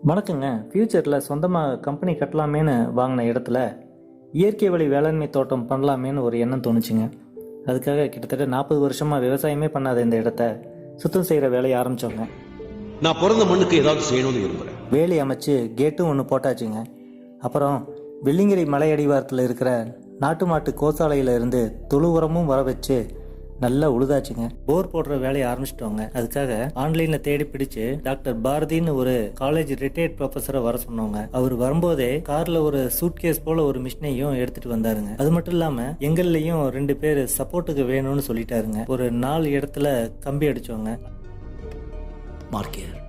வணக்கங்க. ஃப்யூச்சரில் சொந்தமாக கம்பெனி கட்டலாமேன்னு வாங்கின இடத்துல இயற்கை வழி வேளாண்மை தோட்டம் பண்ணலாமேன்னு ஒரு எண்ணம் தோணுச்சுங்க. அதுக்காக கிட்டத்தட்ட 40 வருஷமாக விவசாயமே பண்ணாத இந்த இடத்த சுத்தம் செய்கிற வேலையை ஆரம்பித்தோங்க. நான் பிறந்த மண்ணுக்கு ஏதாவது செய்யணும்னு விரும்புகிறேன். வேலி அமைச்சு கேட்டும் ஒன்று போட்டாச்சுங்க. அப்புறம் வெள்ளிங்கிரி மலை அடிவாரத்தில் இருக்கிற நாட்டு மாட்டு கோசாலையில் இருந்து தொழு உரமும் வர வச்சு நல்லா உழுதாச்சுங்க. போர் போடுற வேலையை ஆரம்பிச்சிட்டோங்க. அதுக்காக ஆன்லைன்ல தேடி பிடிச்சு டாக்டர் பாரதின்னு ஒரு காலேஜ் ரிட்டையர்ட் ப்ரொஃபஸரை வர சொன்னோங்க. அவர் வரும்போதே கார்ல ஒரு சூட்கேஸ் போல ஒரு மிஷினையும் எடுத்துட்டு வந்தாருங்க. அது மட்டும் இல்லாம எங்கள்லயும் 2 பேர் சப்போர்ட்டுக்கு வேணும்னு சொல்லிட்டாருங்க. ஒரு 4 இடத்துல கம்பி அடிச்சோங்க. மார்க்கியர்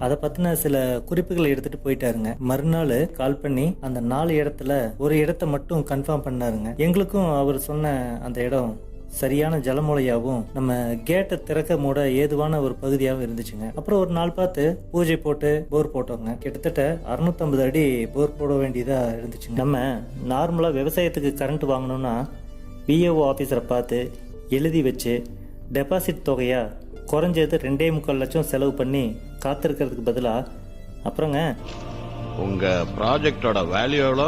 அதை பத்தின சில குறிப்புகளை எடுத்துட்டு போயிட்டாருங்க. மறுநாள் கால் பண்ணி அந்த 4 இடத்துல ஒரு இடத்த மட்டும் கன்ஃபார்ம் பண்ணாருங்க. எங்களுக்கும் அவர் சொன்ன அந்த இடம் சரியான ஜலமூலையாகவும் நம்ம கேட்டை திறக்க மூட ஏதுவான ஒரு பகுதியாகவும் இருந்துச்சுங்க. அப்புறம் ஒரு நாள் பார்த்து பூஜை போட்டு போர் போட்டோங்க. கிட்டத்தட்ட 650 அடி போர் போட வேண்டியதா இருந்துச்சுங்க. நம்ம நார்மலா விவசாயத்துக்கு கரண்ட் வாங்கணும்னா பிஏஓ ஆபீசரை பார்த்து எழுதி வச்சு டெபாசிட் தொகையா குறைஞ்சது 2.25 லட்சம் செலவு பண்ணி காத்திருக்கிறதுக்கு பதிலாக அப்புறங்க உங்க ப்ராஜெக்டோட வேல்யூ எவ்வளோ?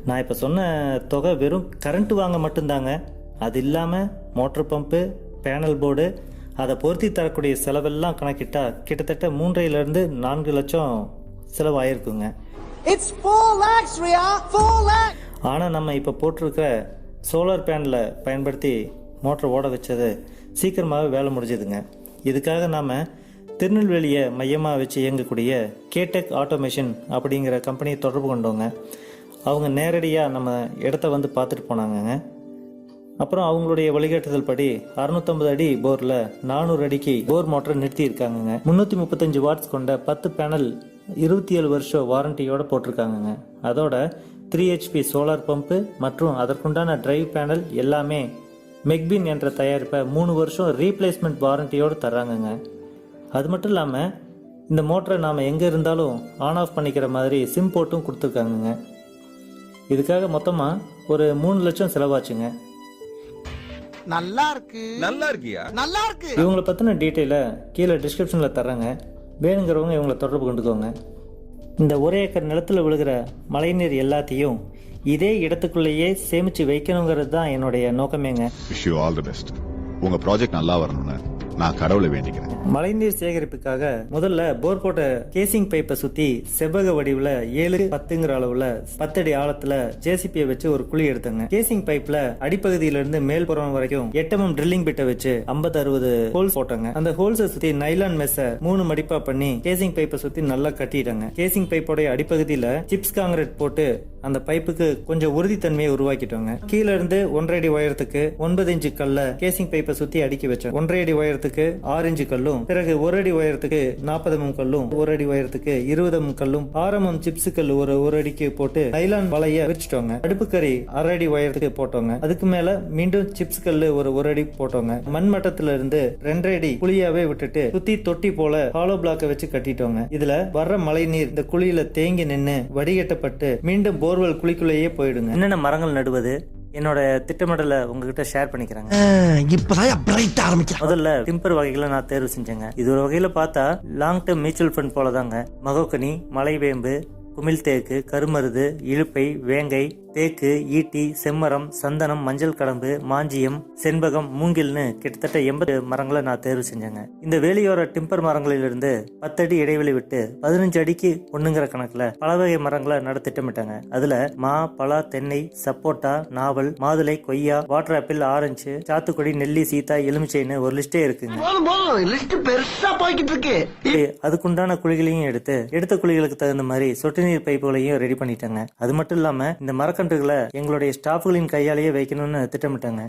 நான் இப்போ சொன்ன தொகை வெறும் கரண்ட் வாங்க மட்டும்தாங்க. அது இல்லாமல் மோட்டர் பம்பு, பேனல் போர்டு, அதை பொருத்தி தரக்கூடிய செலவெல்லாம் கணக்கிட்டா கிட்டத்தட்ட 3.5 to 4 லட்சம் செலவாயிருக்குங்க. ஆனால் நம்ம இப்போ போட்டிருக்கிற சோலார் பேனலை பயன்படுத்தி மோட்டர் ஓட வச்சது சீக்கிரமாகவே வேலை முடிஞ்சதுங்க. இதுக்காக நாம் திருநெல்வேலியை மையமாக வச்சு இயங்கக்கூடிய கேடெக் ஆட்டோமேஷன் அப்படிங்கிற கம்பெனியை தொடர்பு கொண்டோங்க. அவங்க நேரடியாக நம்ம இடத்த வந்து பார்த்துட்டு போனாங்கங்க. அப்புறம் அவங்களுடைய வழிகாட்டுதல் படி 650 அடி போரில் 400 அடிக்கு போர் மோட்டரை நிறுத்தியிருக்காங்கங்க. 335 வாட்ஸ் கொண்ட 10 பேனல் 27 வருஷம் வாரண்டியோட போட்டிருக்காங்கங்க. அதோட 3 HP சோலார் பம்பு மற்றும் அதற்குண்டான டிரைவ் பேனல் எல்லாமே மெக்பின் என்ற தயாரிப்பை 3 வருஷம் ரீப்ளேஸ்மெண்ட் வாரண்டியோடு தர்றாங்கங்க. அது மட்டும் இல்லாமல் இந்த மோட்டரை நாம் எங்கே இருந்தாலும் ஆன் ஆஃப் பண்ணிக்கிற மாதிரி சிம் போட்டும் கொடுத்துருக்காங்கங்க. இதுக்காக மொத்தமாக ஒரு 3 லட்சம் செலவாச்சுங்க. நல்லா இருக்கு. நல்லா இருக்கியா? நல்லா இருக்கு. இவங்களை பற்றின டீட்டெயிலை கீழே டிஸ்கிரிப்ஷனில் தர்றாங்க. வேணுங்கிறவங்க இவங்களை தொடர்பு கொண்டுக்கோங்க. இந்த 1 ஏக்கர் நிலத்தில் விழுகிற மழைநீர் எல்லாத்தையும் இதே இடத்துக்குள்ளேயே சேமிச்சு வைக்கணுங்கிறது தான் என்னுடைய நோக்கமேங்க. Wish you all the best. உங்க ப்ராஜெக்ட் நல்லா வரணும்னு நான் கடவுளை வேண்டிக்கிறேன். மழைநீர் சேகரிப்புக்காக முதல்ல போர் போட்ட கேசிங் பைப்பை சுத்தி செவ்வக வடிவுல 7-10 அளவுல 10 அடி ஆழத்துல ஜேசிபியை வச்சு ஒரு குழி எடுத்தங்க. கேசிங் பைப்ல அடிப்பகுதியில இருந்து மேல்புறம் வரைக்கும் 8 mm ட்ரில்லிங் பிட்டை வச்சு 50-60 ஹோல்ஸ் போட்டாங்க. அந்த ஹோல்ஸை சுத்தி நைலான் மெஸ்ஸ 3 மடிப்பா பண்ணி கேசிங் பைப்பை சுத்தி நல்லா கட்டிட்டாங்க. கேசிங் பைப்போட அடிப்பகுதியில சிப்ஸ் காங்கிரீட் போட்டு அந்த பைப்புக்கு கொஞ்சம் உறுதித்தன்மையை உருவாக்கிட்டோங்க. கீழ இருந்து 1.5 அடி உயரத்துக்கு 9 இன்ச்சு கல்ல கேசிங் பைப்பை சுத்தி அடுக்கி வச்சோம். 1.5 அடி உயரத்துக்கு 6 இன்ச்சு கல்லும், பிறகு 1 அடி உயரத்துக்கு 40 mm கல்லும், 1 அடி உயரத்துக்கு 20 mm கல்லும், 6 mm சிப்ஸ் கல் ஒரு அடிக்கு போட்டு நைலான் வலைய விரிச்சிட்டோங்க. அடுப்புக்கறி 1/2 அடி உயரத்துக்கு போட்டோங்க. அதுக்கு மேல மீண்டும் சிப்ஸ் கல் ஒரு அடி போட்டோங்க. மண் மட்டத்துல இருந்து 2.5 அடி குழியாவே விட்டுட்டு சுத்தி தொட்டி போல ஹாலோ பிளாக்க வச்சு கட்டிட்டோங்க. இதுல வர்ற மழை நீர் இந்த குழியில தேங்கி நின்று வடிகட்டப்பட்டு மீண்டும் போர்வெல் குழிக்குள்ளேயே போயிடுங்க. என்னென்ன மரங்கள் நடுவது என்னோட திட்டமிடலை உங்ககிட்ட ஷேர் பண்ணிக்கிறாங்க. முதல்ல டிம்பர் வகைகளை நான் தேர்வு செஞ்சேங்க. இது ஒரு வகையில பார்த்தா long term mutual fund போலதாங்க. Mahogany, மலைவேம்பு, குமிழ் தேக்கு, கருமருது, இழுப்பை, வேங்கை, தேக்கு, ஈட்டி, செம்மரம், சந்தனம், மஞ்சள் கடம்பு, மாஞ்சியம், செண்பகம், மூங்கில்னு கிட்டத்தட்ட 80 மரங்களை நான் தேர்வு செஞ்சேங்க. இந்த வேலியோர டிம்பர் மரங்களிலிருந்து 10 அடி இடைவெளி விட்டு 15 அடிக்கு ஒண்ணுங்கிற கணக்குல பல வகை மரங்களை நட திட்டமிட்டாங்க. அதுல மா, பலா, தென்னை, சப்போட்டா, நாவல், மாதுளை, கொய்யா, வாட்டர் ஆப்பிள், ஆரஞ்சு, சாத்துக்குடி, நெல்லி, சீத்தா, எலுமிச்சைன்னு ஒரு லிஸ்டே இருக்குங்க. அதுக்குண்டான குழிகளையும் எடுத்த குழிகளுக்கு தகுந்த மாதிரி சொட்டு நீர் பைப்புகளையும் ரெடி பண்ணிட்டாங்க. அது மட்டும் இல்லாம இந்த மரக்கன்றுகளை எங்களுடைய ஸ்டாஃப்களின் கையாலேயே வைக்கணும்னு திட்டமிட்டாங்க.